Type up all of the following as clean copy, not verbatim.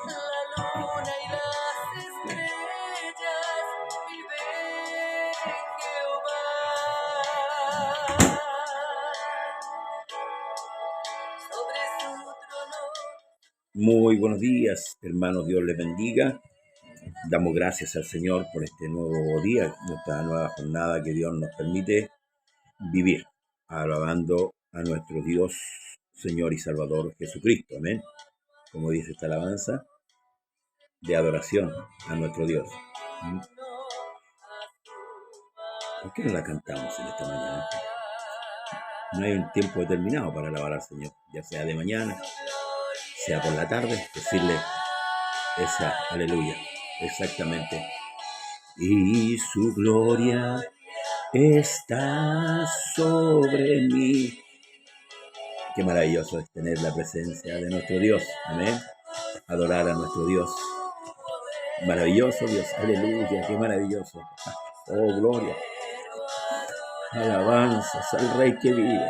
la luna y las estrellas viven Jehová. Sobre su trono. Muy buenos días, hermanos, Dios les bendiga. Damos gracias al Señor por este nuevo día, esta nueva jornada que Dios nos permite vivir, alabando a nuestro Dios, Señor y Salvador Jesucristo. Amén. Como dice esta alabanza, de adoración a nuestro Dios. ¿Por qué no la cantamos en esta mañana? No hay un tiempo determinado para alabar al Señor, ya sea de mañana, sea por la tarde, decirle esa aleluya, exactamente. Y su gloria está sobre mí. Qué maravilloso es tener la presencia de nuestro Dios. Amén. Adorar a nuestro Dios. Maravilloso Dios. Aleluya. Qué maravilloso. Oh, gloria. Alabanzas al Rey que vive.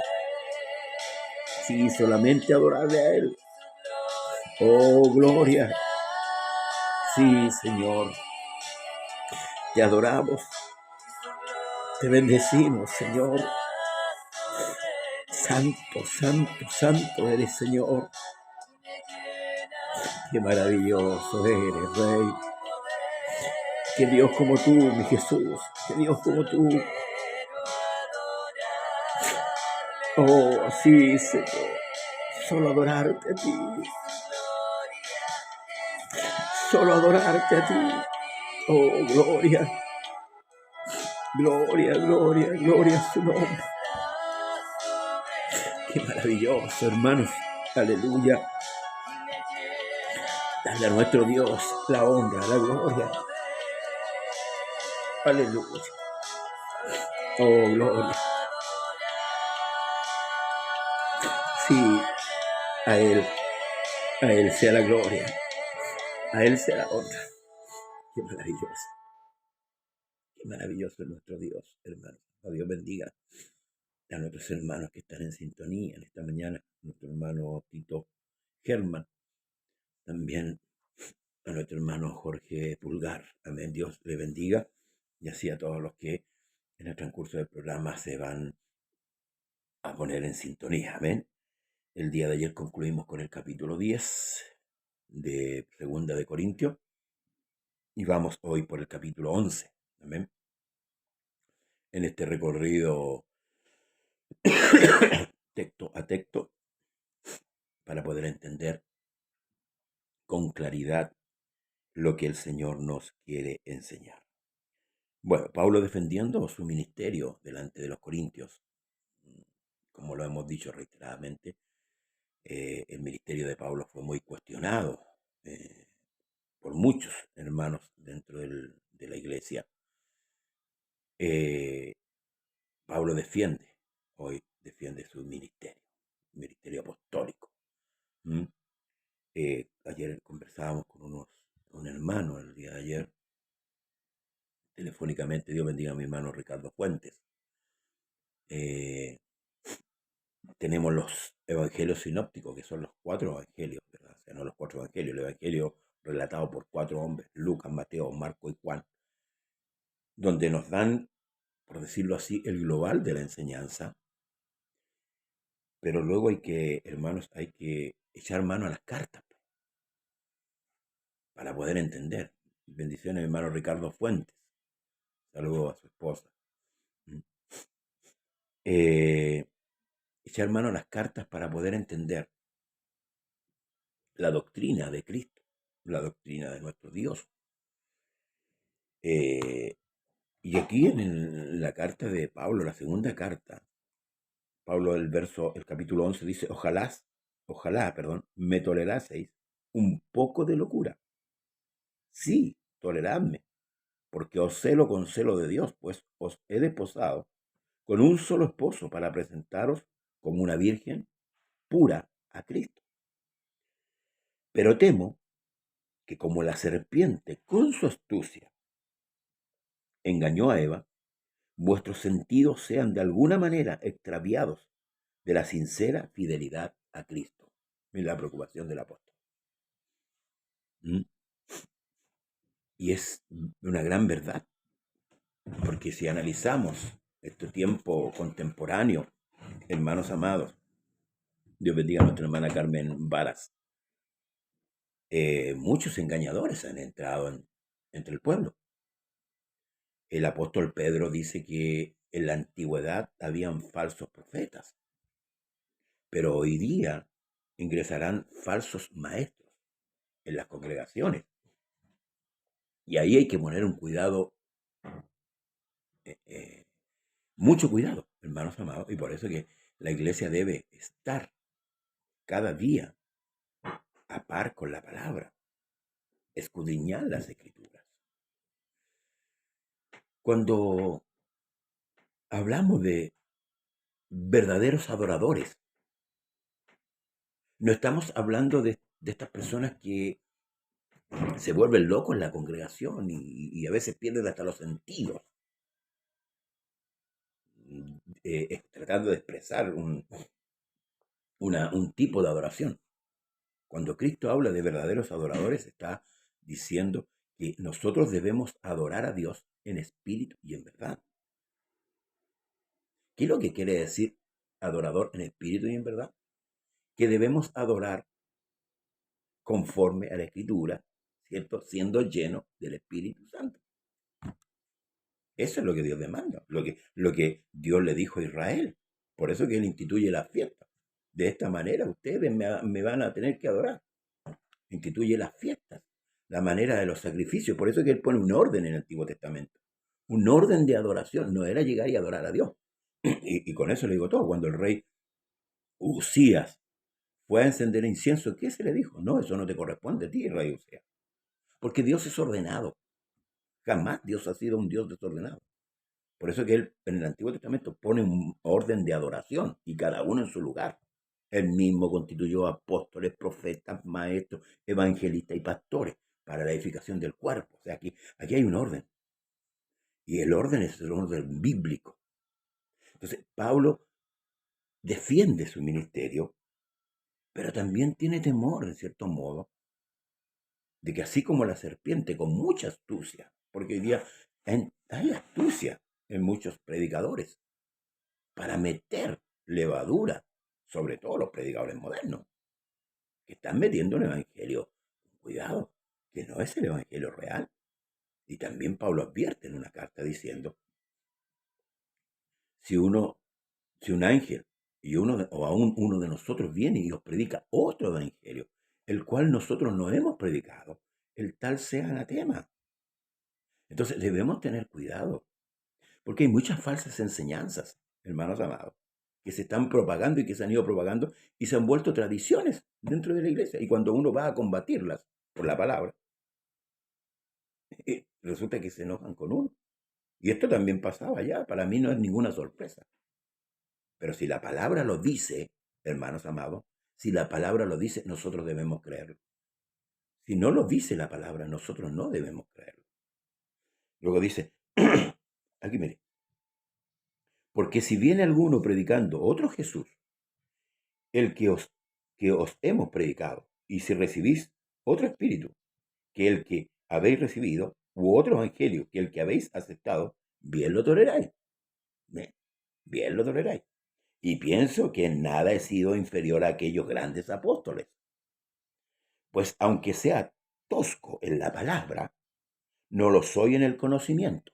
Sí, solamente adorarle a Él. Oh, gloria. Sí, Señor. Te adoramos. Te bendecimos, Señor. Santo, santo, santo eres, Señor. Qué maravilloso eres, Rey. Que Dios como tú, mi Jesús. Que Dios como tú. Oh, sí, Señor. Solo adorarte a ti. Solo adorarte a ti. Oh, gloria. Gloria, gloria, gloria a su nombre. Qué maravilloso, hermanos. Aleluya. Dale a nuestro Dios la honra, la gloria. Aleluya. Oh, gloria. Sí, a Él sea la gloria. A Él sea la honra. Qué maravilloso. Qué maravilloso es nuestro Dios, hermanos. A Dios bendiga a nuestros hermanos que están en sintonía en esta mañana. Nuestro hermano Tito Germán. También a nuestro hermano Jorge Pulgar. Amén. Dios le bendiga. Y así a todos los que en el transcurso del programa se van a poner en sintonía. Amén. El día de ayer concluimos con el capítulo 10 de Segunda de Corintios. Y vamos hoy por el capítulo 11. Amén. En este recorrido texto a texto para poder entender con claridad lo que el Señor nos quiere enseñar. Bueno, Pablo defendiendo su ministerio delante de los corintios, como lo hemos dicho reiteradamente, el ministerio de Pablo fue muy cuestionado por muchos hermanos dentro de la iglesia. Pablo hoy defiende su ministerio apostólico. Ayer conversábamos con un hermano el día de ayer, telefónicamente. Dios bendiga a mi hermano Ricardo Fuentes. Tenemos los evangelios sinópticos, que son los 4 evangelios, ¿verdad? O sea, no los 4 evangelios, el evangelio relatado por 4 hombres, Lucas, Mateo, Marco y Juan, donde nos dan, por decirlo así, el global de la enseñanza. Pero luego hermanos, hay que echar mano a las cartas para poder entender. Bendiciones, hermano Ricardo Fuentes. Saludos a su esposa. Echar mano a las cartas para poder entender la doctrina de Cristo, la doctrina de nuestro Dios. Y aquí en la carta de Pablo, la segunda carta, Pablo el capítulo 11 dice, ojalá, me toleraseis un poco de locura. Sí, toleradme, porque os celo con celo de Dios, pues os he desposado con un solo esposo para presentaros como una virgen pura a Cristo. Pero temo que como la serpiente con su astucia engañó a Eva, vuestros sentidos sean de alguna manera extraviados de la sincera fidelidad a Cristo. Es la preocupación del apóstol. ¿Mm? Y es una gran verdad, porque si analizamos este tiempo contemporáneo, hermanos amados, Dios bendiga a nuestra hermana Carmen Varas, muchos engañadores han entrado entre el pueblo. El apóstol Pedro dice que en la antigüedad habían falsos profetas, pero hoy día ingresarán falsos maestros en las congregaciones. Y ahí hay que poner un cuidado, eh, eh, mucho cuidado, hermanos amados, y por eso que la iglesia debe estar cada día a par con la palabra, escudriñar las escrituras. Cuando hablamos de verdaderos adoradores, no estamos hablando de estas personas que se vuelven locos en la congregación y a veces pierden hasta los sentidos, tratando de expresar un tipo de adoración. Cuando Cristo habla de verdaderos adoradores, está diciendo que nosotros debemos adorar a Dios en espíritu y en verdad. ¿Qué es lo que quiere decir adorador en espíritu y en verdad? Que debemos adorar conforme a la Escritura, ¿cierto? Siendo lleno del Espíritu Santo. Eso es lo que Dios demanda, lo que Dios le dijo a Israel. Por eso que Él instituye las fiestas. De esta manera ustedes me van a tener que adorar. Instituye las fiestas, la manera de los sacrificios. Por eso que Él pone un orden en el Antiguo Testamento. Un orden de adoración. No era llegar y adorar a Dios. Y con eso le digo todo. Cuando el rey Usías fue a encender incienso, ¿qué se le dijo? No, eso no te corresponde a ti, rey Usías. Porque Dios es ordenado. Jamás Dios ha sido un Dios desordenado. Por eso que Él en el Antiguo Testamento pone un orden de adoración y cada uno en su lugar. Él mismo constituyó apóstoles, profetas, maestros, evangelistas y pastores para la edificación del cuerpo. O sea, aquí hay un orden. Y el orden es el orden bíblico. Entonces, Pablo defiende su ministerio, pero también tiene temor, en cierto modo, de que así como la serpiente, con mucha astucia, porque hoy día hay astucia en muchos predicadores, para meter levadura, sobre todo los predicadores modernos, que están metiendo un evangelio, cuidado, que no es el evangelio real. Y también Pablo advierte en una carta diciendo, si un ángel o aún uno de nosotros viene y os predica otro evangelio, el cual nosotros no hemos predicado, el tal sea anatema. Entonces debemos tener cuidado, porque hay muchas falsas enseñanzas, hermanos amados, que se están propagando y que se han ido propagando y se han vuelto tradiciones dentro de la iglesia. Y cuando uno va a combatirlas por la palabra, resulta que se enojan con uno. Y esto también pasaba ya, para mí no es ninguna sorpresa. Pero si la palabra lo dice, hermanos amados, si la palabra lo dice, nosotros debemos creerlo. Si no lo dice la palabra, nosotros no debemos creerlo. Luego dice, aquí mire, porque si viene alguno predicando otro Jesús, el que os hemos predicado, y si recibís otro espíritu que el que habéis recibido, u otro evangelio que el que habéis aceptado, bien lo toleráis. Bien lo toleráis. Y pienso que en nada he sido inferior a aquellos grandes apóstoles. Pues aunque sea tosco en la palabra, no lo soy en el conocimiento.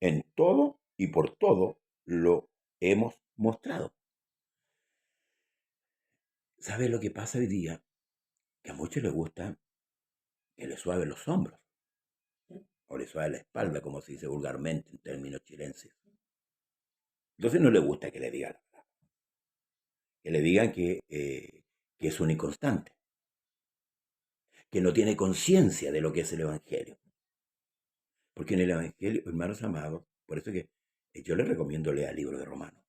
En todo y por todo lo hemos mostrado. ¿Sabe lo que pasa hoy día? Que a muchos les gusta que les suave los hombros, o les suave la espalda, como se dice vulgarmente en términos chilenses. Entonces no les gusta que le digan la verdad, que le digan que es un inconstante, que no tiene conciencia de lo que es el Evangelio. Porque en el Evangelio, hermanos amados, por eso que yo les recomiendo leer el libro de Romanos.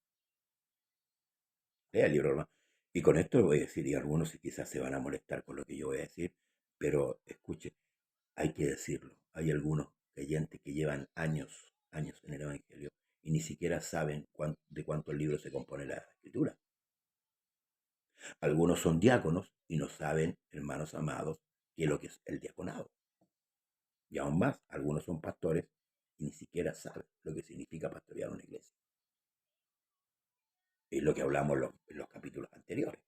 Lea el libro de Romanos. Y con esto voy a decir, y algunos quizás se van a molestar con lo que yo voy a decir, pero escuche, hay que decirlo. Hay algunos creyentes que llevan años en el Evangelio y ni siquiera saben de cuántos libros se compone la Escritura. Algunos son diáconos y no saben, hermanos amados, que es lo que es el diaconado. Y aún más, algunos son pastores y ni siquiera saben lo que significa pastorear una iglesia. Es lo que hablamos en los capítulos anteriores,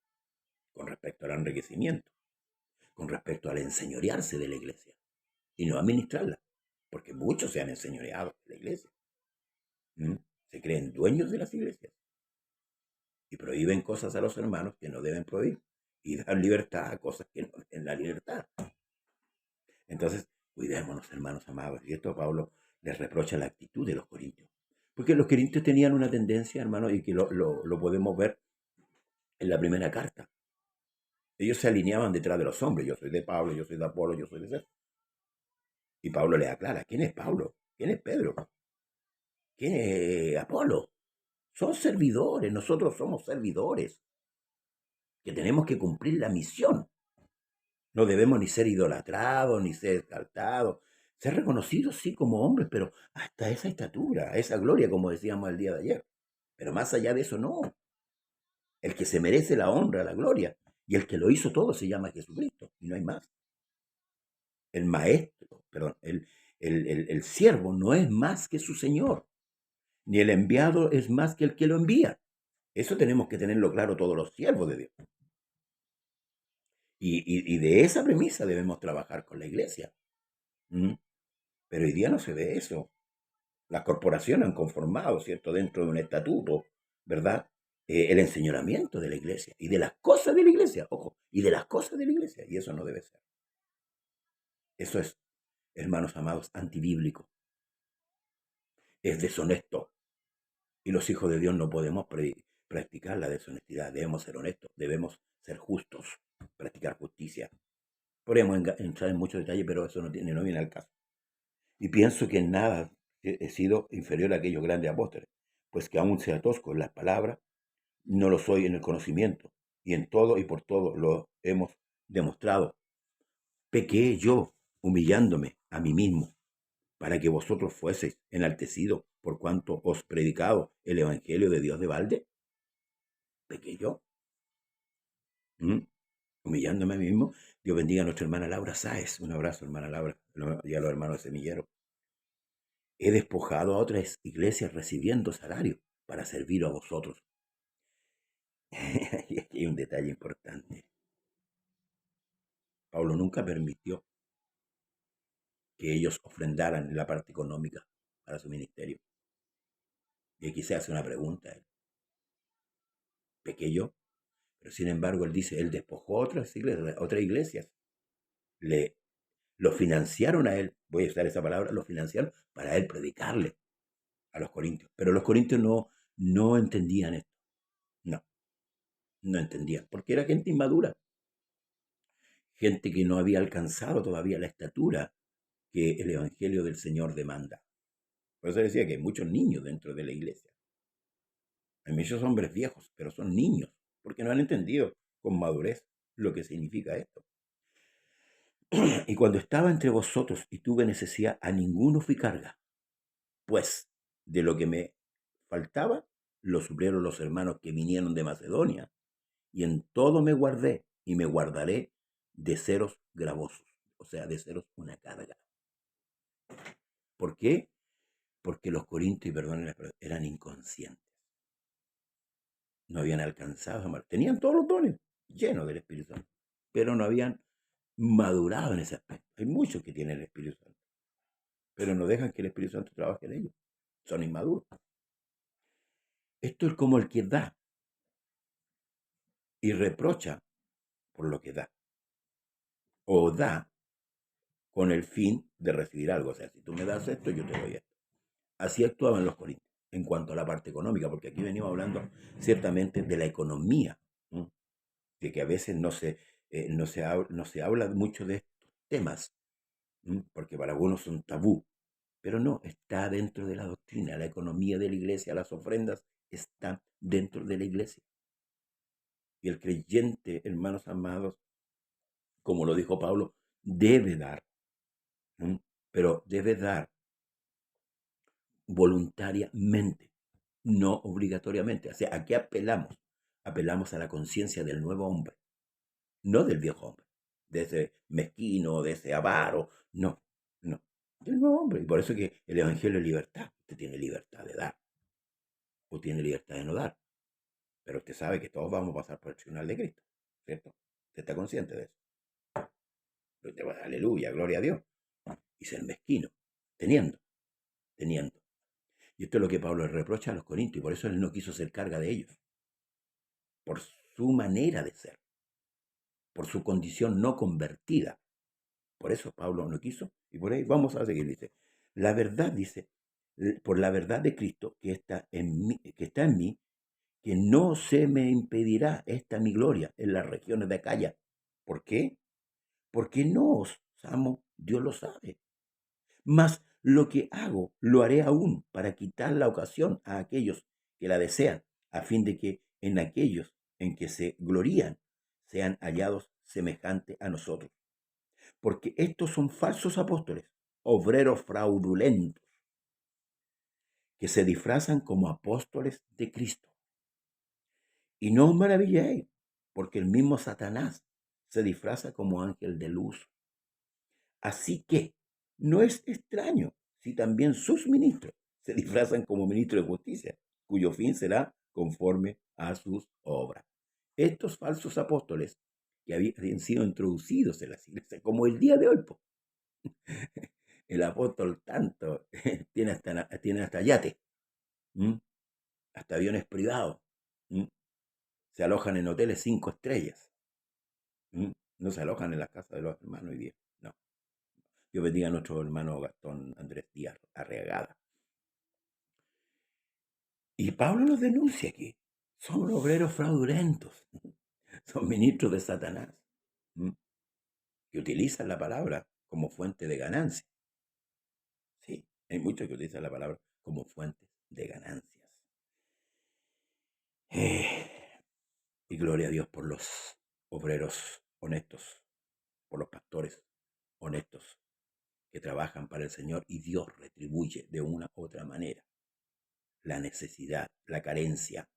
con respecto al enriquecimiento, con respecto al enseñorearse de la iglesia y no administrarla, porque muchos se han enseñoreado de la iglesia. Se creen dueños de las iglesias y prohíben cosas a los hermanos que no deben prohibir y dan libertad a cosas que no den la libertad. Entonces, cuidémonos, hermanos amados. Y esto Pablo les reprocha la actitud de los corintios. Porque los corintios tenían una tendencia, hermanos, y que lo podemos ver en la primera carta. Ellos se alineaban detrás de los hombres. Yo soy de Pablo, yo soy de Apolo, yo soy de César. Y Pablo les aclara, ¿quién es Pablo? ¿Quién es Pedro? ¿Quién es Apolo? Son servidores, nosotros somos servidores, que tenemos que cumplir la misión. No debemos ni ser idolatrados, ni ser exaltados, ser reconocidos, sí, como hombres, pero hasta esa estatura, esa gloria, como decíamos el día de ayer. Pero más allá de eso, no. El que se merece la honra, la gloria, y el que lo hizo todo se llama Jesucristo, y no hay más. El maestro, perdón, el siervo no es más que su Señor, ni el enviado es más que el que lo envía. Eso tenemos que tenerlo claro todos los siervos de Dios. Y de esa premisa debemos trabajar con la iglesia. Pero hoy día no se ve eso. Las corporaciones han conformado, ¿cierto?, dentro de un estatuto, ¿verdad? El enseñoramiento de la iglesia y de las cosas de la iglesia, ojo, y de las cosas de la iglesia, y eso no debe ser. Eso es, hermanos amados, antibíblico. Es deshonesto. Y los hijos de Dios no podemos practicar la deshonestidad. Debemos ser honestos, debemos ser justos, practicar justicia. Podemos entrar en muchos detalles, pero eso no viene al caso. Y pienso que en nada he sido inferior a aquellos grandes apóstoles, pues que aún sea tosco en las palabras, no lo soy en el conocimiento, y en todo y por todo lo hemos demostrado. Pequé yo, humillándome a mí mismo, para que vosotros fueseis enaltecidos por cuanto os predicado el evangelio de Dios de balde. Pequé yo, humillándome a mí mismo. Dios bendiga a nuestra hermana Laura Sáez. Un abrazo, hermana Laura, y a los hermanos de Semillero. He despojado a otras iglesias recibiendo salario para servir a vosotros. Y aquí hay un detalle importante. Pablo nunca permitió que ellos ofrendaran la parte económica para su ministerio. Y aquí se hace una pregunta. Pequé yo, pero sin embargo él dice, él despojó a otras iglesias. Lo financiaron a él, voy a usar esa palabra, lo financiaron para él predicarle a los corintios. Pero los corintios no entendían esto. No entendían, porque era gente inmadura. Gente que no había alcanzado todavía la estatura que el Evangelio del Señor demanda. Por eso decía que hay muchos niños dentro de la iglesia. Hay muchos hombres viejos, pero son niños, porque no han entendido con madurez lo que significa esto. Y cuando estaba entre vosotros y tuve necesidad, a ninguno fui carga, pues de lo que me faltaba, lo suplieron los hermanos que vinieron de Macedonia, y en todo me guardé y me guardaré de seros gravosos, o sea, de seros una carga. ¿Por qué? Porque los corintios, perdónenme, eran inconscientes. No habían alcanzado a amar. Tenían todos los dones llenos del Espíritu Santo, pero no habían madurado en ese aspecto. Hay muchos que tienen el Espíritu Santo, pero no dejan que el Espíritu Santo trabaje en ellos. Son inmaduros. Esto es como el que da y reprocha por lo que da. O da con el fin de recibir algo. O sea, si tú me das esto, yo te doy esto. Así actuaban los corintios en cuanto a la parte económica, porque aquí venimos hablando ciertamente de la economía, de que a veces no se habla mucho de estos temas, porque para algunos son tabú, pero no, está dentro de la doctrina, la economía de la iglesia, las ofrendas están dentro de la iglesia. Y el creyente, hermanos amados, como lo dijo Pablo, debe dar, pero debe dar voluntariamente, no obligatoriamente. O sea, ¿a qué apelamos? Apelamos a la conciencia del nuevo hombre, no del viejo hombre. de ese mezquino, de ese avaro. No, no. Del nuevo hombre. Y por eso que el Evangelio es libertad. Usted tiene libertad de dar o tiene libertad de no dar. Pero usted sabe que todos vamos a pasar por el tribunal de Cristo, ¿cierto? Usted está consciente de eso. Pero usted va a dar aleluya, gloria a Dios. Y ser mezquino, teniendo. Y esto es lo que Pablo le reprocha a los corintios, y por eso él no quiso hacer carga de ellos, por su manera de ser, por su condición no convertida. Por eso Pablo no quiso, y por ahí vamos a seguir, dice. La verdad, dice, por la verdad de Cristo que está en mí, que no se me impedirá esta mi gloria en las regiones de Acaya. ¿Por qué? Porque no os amo, Dios lo sabe. Mas lo que hago lo haré aún para quitar la ocasión a aquellos que la desean, a fin de que en aquellos en que se glorían sean hallados semejantes a nosotros. Porque estos son falsos apóstoles, obreros fraudulentos, que se disfrazan como apóstoles de Cristo. Y no os maravilléis, porque el mismo Satanás se disfraza como ángel de luz. Así que no es extraño si también sus ministros se disfrazan como ministros de justicia, cuyo fin será conforme a sus obras. Estos falsos apóstoles que habían sido introducidos en las iglesias, como el día de hoy, po. El apóstol tanto tiene hasta yate, ¿m? Hasta aviones privados, ¿m? Se alojan en hoteles 5 estrellas, ¿m? No se alojan en las casas de los hermanos hoy día, no. Dios bendiga a nuestro hermano Gastón Andrés Díaz Arriagada. Y Pablo los denuncia aquí. Son obreros fraudulentos, son ministros de Satanás, que utilizan la palabra como fuente de ganancia. Sí, hay muchos que utilizan la palabra como fuente de ganancias. Y gloria a Dios por los obreros honestos, por los pastores honestos que trabajan para el Señor y Dios retribuye de una u otra manera la necesidad, la carencia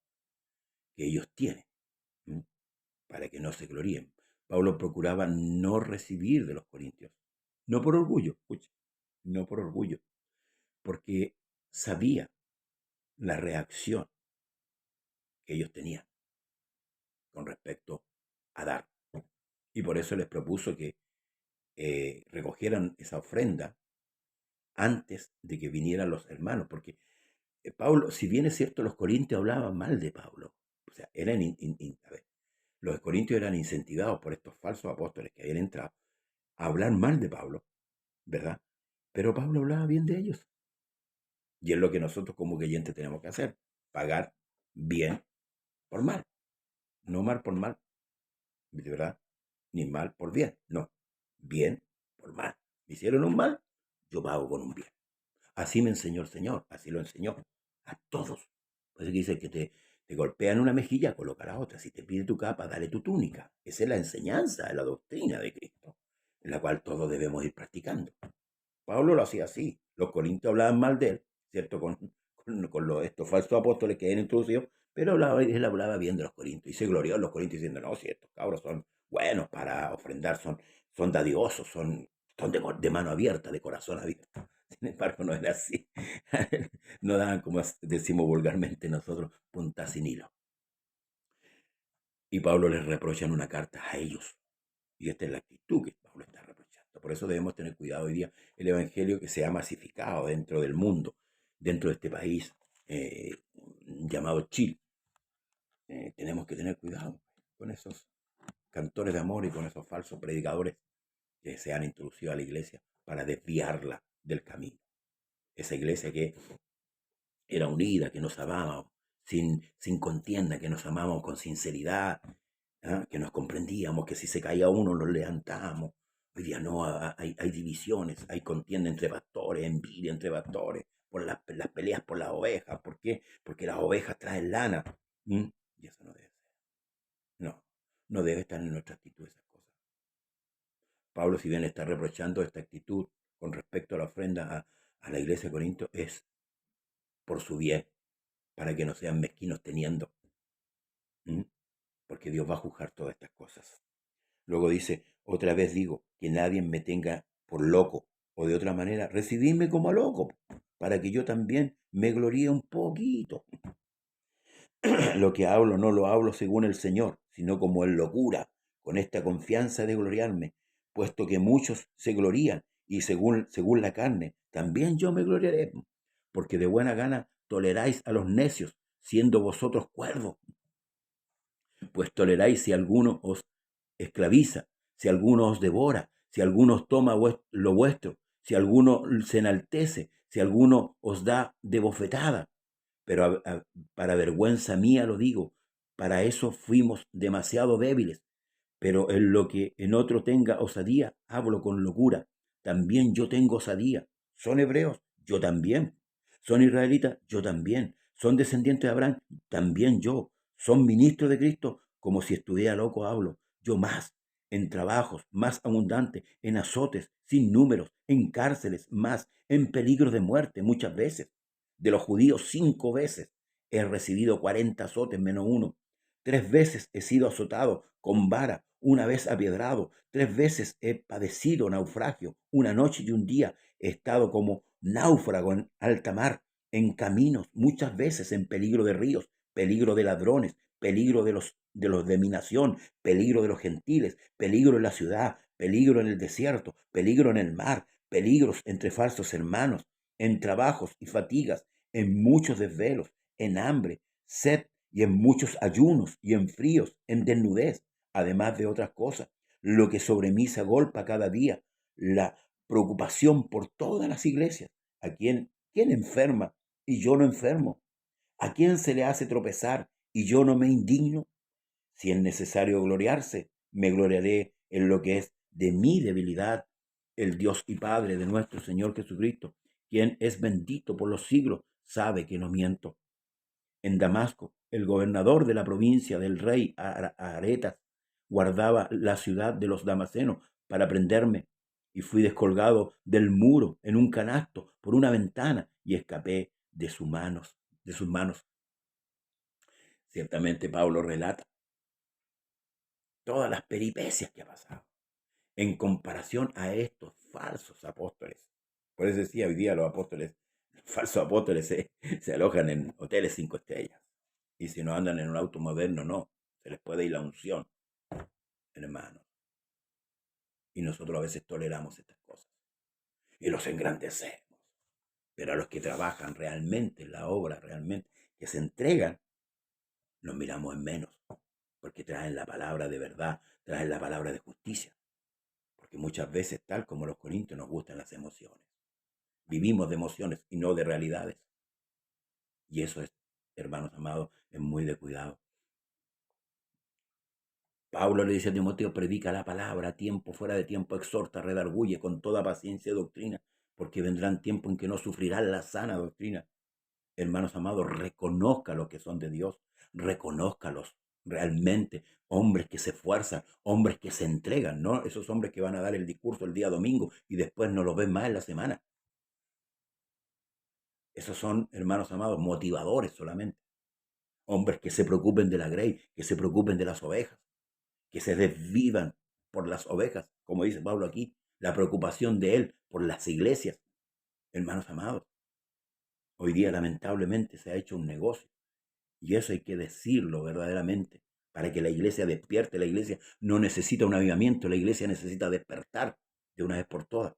que ellos tienen, para que no se gloríen. Pablo procuraba no recibir de los corintios, no por orgullo, escuche, no por orgullo, porque sabía la reacción que ellos tenían con respecto a dar. Y por eso les propuso que recogieran esa ofrenda antes de que vinieran los hermanos, porque Pablo, si bien es cierto, los corintios hablaban mal de Pablo, o sea, a ver, los corintios eran incentivados por estos falsos apóstoles que habían entrado a hablar mal de Pablo, ¿verdad? Pero Pablo hablaba bien de ellos. Y es lo que nosotros como creyentes tenemos que hacer, pagar bien por mal, no mal por mal, ¿de verdad? Ni mal por bien, no, bien por mal. Me hicieron un mal, yo pago con un bien. Así me enseñó el Señor, así lo enseñó a todos. Por eso que dice que te golpean una mejilla, coloca la otra. Si te pide tu capa, dale tu túnica. Esa es la enseñanza, la doctrina de Cristo, en la cual todos debemos ir practicando. Pablo lo hacía así. Los corintios hablaban mal de él, ¿cierto? Con estos falsos apóstoles que habían introducido, pero él hablaba bien de los corintios y se glorió en los corintios diciendo, no, si estos cabros son buenos para ofrendar, son dadivosos, son de mano abierta, de corazón abierto. Sin embargo, no era así. No daban, como decimos vulgarmente nosotros, punta sin hilo. Y Pablo les reprocha en una carta a ellos. Y esta es la actitud que Pablo está reprochando. Por eso debemos tener cuidado hoy día el evangelio que se ha masificado dentro del mundo, dentro de este país llamado Chile. Tenemos que tener cuidado con esos cantores de amor y con esos falsos predicadores que se han introducido a la iglesia para desviarla del camino. Esa iglesia que era unida, que nos amábamos sin contienda, que nos amábamos con sinceridad, ¿ah? Que nos comprendíamos, que si se caía uno nos levantábamos. Hoy día no, hay divisiones, hay contienda entre pastores, envidia entre pastores, por las peleas por las ovejas. ¿Por qué? Porque las ovejas traen lana. Y eso no debe ser. No, no debe estar en nuestra actitud esas cosas. Pablo, si bien le está reprochando esta actitud con respecto a la ofrenda a la iglesia de Corinto, es por su bien, para que no sean mezquinos teniendo. Porque Dios va a juzgar todas estas cosas. Luego dice, otra vez digo, que nadie me tenga por loco, o de otra manera, recibidme como loco, para que yo también me gloríe un poquito. Lo que hablo no lo hablo según el Señor, sino como en locura, con esta confianza de gloriarme, puesto que muchos se glorían, y según la carne, también yo me gloriaré, porque de buena gana toleráis a los necios, siendo vosotros cuerdos, pues toleráis si alguno os esclaviza, si alguno os devora, si alguno os toma lo vuestro, si alguno se enaltece, si alguno os da de bofetada. Pero para vergüenza mía lo digo, para eso fuimos demasiado débiles. Pero en lo que en otro tenga osadía, hablo con locura. También yo tengo osadía. ¿Son hebreos? Yo también. ¿Son israelitas? Yo también. ¿Son descendientes de Abraham? También yo. ¿Son ministros de Cristo? Como si estuviera loco hablo. Yo más. En trabajos más abundantes, en azotes sin números, en cárceles más, en peligro de muerte muchas veces. De los judíos 5 veces he recibido 40 azotes menos uno. 3 veces he sido azotado con vara, una vez apiedrado, 3 veces he padecido naufragio, una noche y un día he estado como náufrago en alta mar, en caminos, muchas veces en peligro de ríos, peligro de ladrones, peligro de mi nación, peligro de los gentiles, peligro en la ciudad, peligro en el desierto, peligro en el mar, peligros entre falsos hermanos, en trabajos y fatigas, en muchos desvelos, en hambre, sed y en muchos ayunos y en fríos, en desnudez, además de otras cosas, lo que sobre mí se agolpa cada día, la preocupación por todas las iglesias. ¿A quién enferma y yo no enfermo? ¿A quién se le hace tropezar y yo no me indigno? Si es necesario gloriarse, me gloriaré en lo que es de mi debilidad. El Dios y Padre de nuestro Señor Jesucristo, quien es bendito por los siglos, sabe que no miento. En Damasco, el gobernador de la provincia del rey Aretas guardaba la ciudad de los damasenos para prenderme, y fui descolgado del muro en un canasto por una ventana y escapé de sus manos. Ciertamente Pablo relata todas las peripecias que ha pasado en comparación a estos falsos apóstoles. Por eso decía hoy día los falsos apóstoles se alojan en hoteles 5 estrellas. Y si no andan en un auto moderno, no. Se les puede ir la unción, hermanos. Y nosotros a veces toleramos estas cosas. Y los engrandecemos. Pero a los que trabajan realmente en la obra, realmente, que se entregan, nos miramos en menos. Porque traen la palabra de verdad, traen la palabra de justicia. Porque muchas veces, tal como los corintios, nos gustan las emociones. Vivimos de emociones y no de realidades. Y eso es, hermanos amados, es muy de cuidado. Pablo le dice a Timoteo, predica la palabra a tiempo, fuera de tiempo, exhorta, redarguye con toda paciencia y doctrina, porque vendrán tiempos en que no sufrirán la sana doctrina. Hermanos amados, reconozca los que son de Dios, reconózcalos realmente, hombres que se esfuerzan, hombres que se entregan, ¿no? Esos hombres que van a dar el discurso el día domingo y después no los ven más en la semana. Esos son, hermanos amados, motivadores solamente. Hombres que se preocupen de la grey, que se preocupen de las ovejas, que se desvivan por las ovejas, como dice Pablo aquí, la preocupación de él por las iglesias. Hermanos amados, hoy día lamentablemente se ha hecho un negocio y eso hay que decirlo verdaderamente para que la iglesia despierte. La iglesia no necesita un avivamiento, la iglesia necesita despertar de una vez por todas,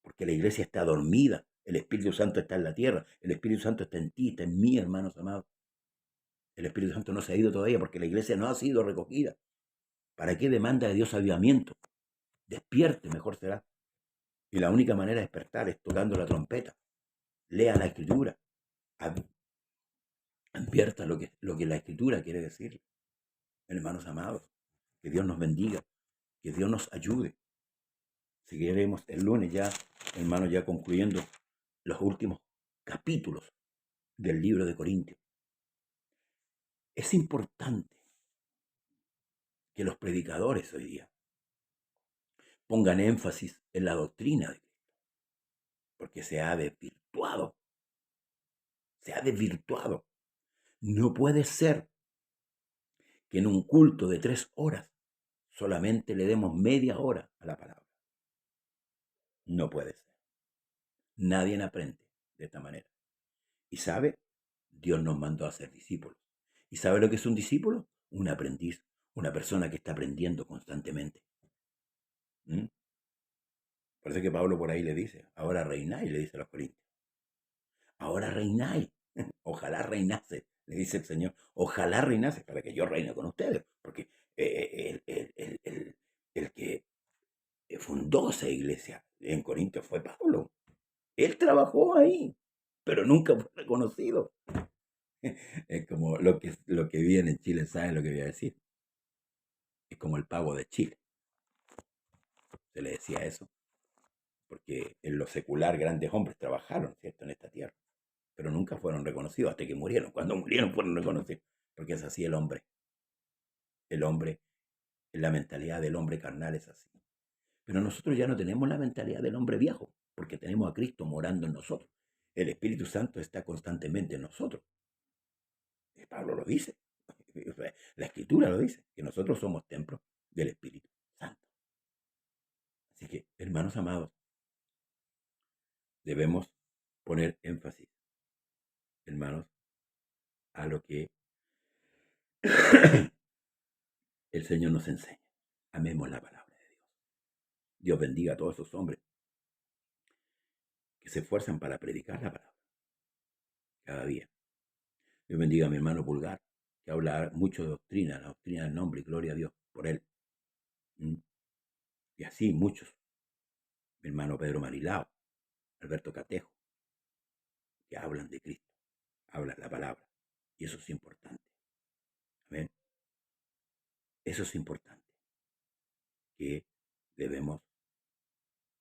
porque la iglesia está dormida. El Espíritu Santo está en la tierra, el Espíritu Santo está en ti, está en mí, hermanos amados. El Espíritu Santo no se ha ido todavía porque la iglesia no ha sido recogida. ¿Para qué demanda de Dios avivamiento? Despierte, mejor será. Y la única manera de despertar es tocando la trompeta. Lea la escritura. Advierta lo que la escritura quiere decir. Hermanos amados, que Dios nos bendiga, que Dios nos ayude. Seguiremos el lunes ya, hermanos, ya concluyendo los últimos capítulos del libro de Corintios. Es importante que los predicadores hoy día pongan énfasis en la doctrina de Cristo, porque se ha desvirtuado. Se ha desvirtuado. No puede ser que en un culto de 3 horas solamente le demos media hora a la palabra. No puede ser. Nadie aprende de esta manera. Y sabe, Dios nos mandó a ser discípulos. ¿Y sabe lo que es un discípulo? Un aprendiz, una persona que está aprendiendo constantemente. ¿Mm? Por eso que Pablo por ahí le dice, ahora reináis, le dice a los corintios. Ahora reináis. Ojalá reinase, le dice el Señor. Ojalá reinase para que yo reine con ustedes. Porque el que fundó esa iglesia en Corintios fue Pablo. Él trabajó ahí, pero nunca fue reconocido. Es como lo que viene en Chile, ¿saben lo que voy a decir? Es como el pavo de Chile. Se le decía eso, porque en lo secular grandes hombres trabajaron, ¿cierto?, en esta tierra, pero nunca fueron reconocidos hasta que murieron. Cuando murieron fueron reconocidos, porque es así el hombre. El hombre, la mentalidad del hombre carnal es así. Pero nosotros ya no tenemos la mentalidad del hombre viejo, porque tenemos a Cristo morando en nosotros. El Espíritu Santo está constantemente en nosotros. Pablo lo dice. La Escritura lo dice, que nosotros somos templos del Espíritu Santo. Así que, hermanos amados, debemos poner énfasis, hermanos, a lo que el Señor nos enseña. Amemos la palabra de Dios. Dios bendiga a todos esos hombres que se esfuerzan para predicar la palabra cada día. Dios bendiga a mi hermano Pulgar, que habla mucho de doctrina, la doctrina del nombre, y gloria a Dios por él. Y así muchos. Mi hermano Pedro Marilao, Alberto Catejo, que hablan de Cristo, hablan la palabra. Y eso es importante. Amén. Eso es importante. Que debemos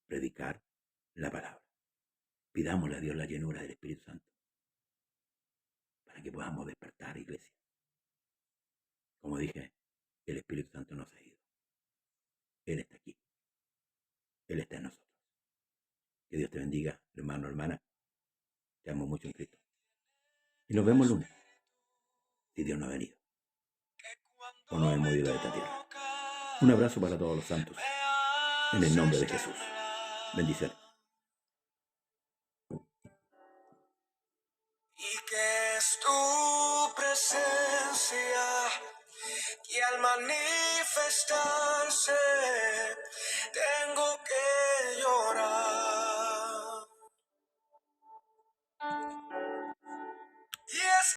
predicar la palabra. Pidámosle a Dios la llenura del Espíritu Santo para que podamos despertar, iglesia. Como dije, el Espíritu Santo no se ha ido. Él está aquí. Él está en nosotros. Que Dios te bendiga, hermano, hermana. Te amo mucho en Cristo. Y nos vemos el lunes, si Dios no ha venido o no hemos ido de esta tierra. Un abrazo para todos los santos, en el nombre de Jesús. Bendiciones. Y que es tu presencia que al manifestarse tengo que llorar.